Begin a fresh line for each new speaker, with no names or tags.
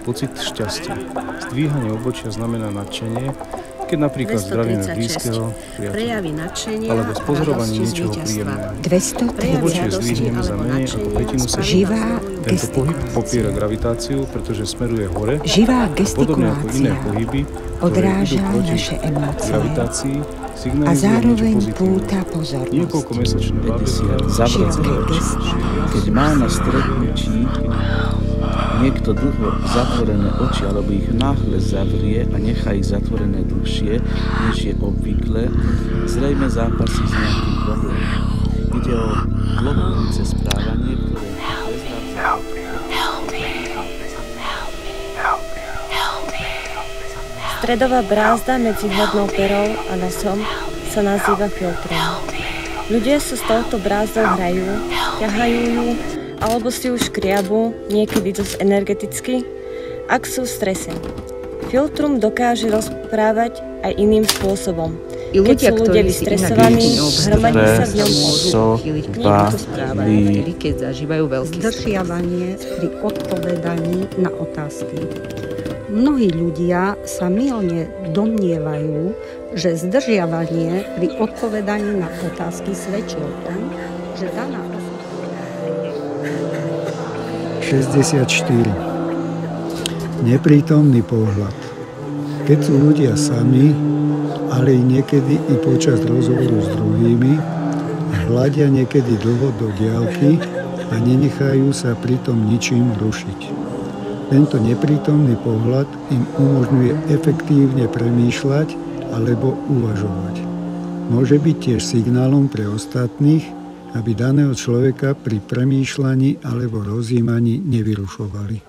pocit šťastia. Zdvíhanie obočia znamená nadšenie, keď napríklad zdravíme blízkeho, priateľa, alebo z pozorovania niečoho príjemného.
233.
Obočie zdvihneme za menej ako tretinu sekundy.
Živá
Tento pohyb popiera gravitáciu, pretože smeruje hore.
Živá
Podobne ako iné
gestikulácia
pohyby,
odráža
proti
naše emócie
gravitácii,
a
signalizuje
zároveň
niečo pozitívne.
púta pozornosť.
Niekoľkomesačné bábätko
Zavreté oči. Keď má na stretnutí niekto dlho zatvorené oči, alebo ich náhle zavrie a nechá ich zatvorené dlhšie, než je obvykle, zrejme zápasí s nejakým problémom. Ide o blokujúce správanie, ktoré
Stredová brázda medzi hornou perou a nosom sa nazýva filtrom. Ľudia sa s touto brázdou hrajú, ťahajú ju, alebo si ju škriabu, niekedy dosť energeticky, ak sú v strese. Filtrum dokáže rozprávať aj iným spôsobom. Keď sú ľudia vystresovaní, hromadí sa v ňom
vtedy,
keď zažívajú veľký
zdržiavanie pri odpovedaní na otázky. Mnohí ľudia sa mylne domnievajú, že zdržiavanie pri odpovedaní na otázky svedčí o tom, že daná osoba...
64. Neprítomný pohľad. Keď sú ľudia sami, ale i niekedy i počas rozhovoru s druhými, hľadia niekedy dlho do diaľky a nenechajú sa pritom ničím rušiť. Tento neprítomný pohľad im umožňuje efektívne premýšľať alebo uvažovať. Môže byť tiež signálom pre ostatných, aby daného človeka pri premýšľaní alebo rozjímaní nevyrušovali.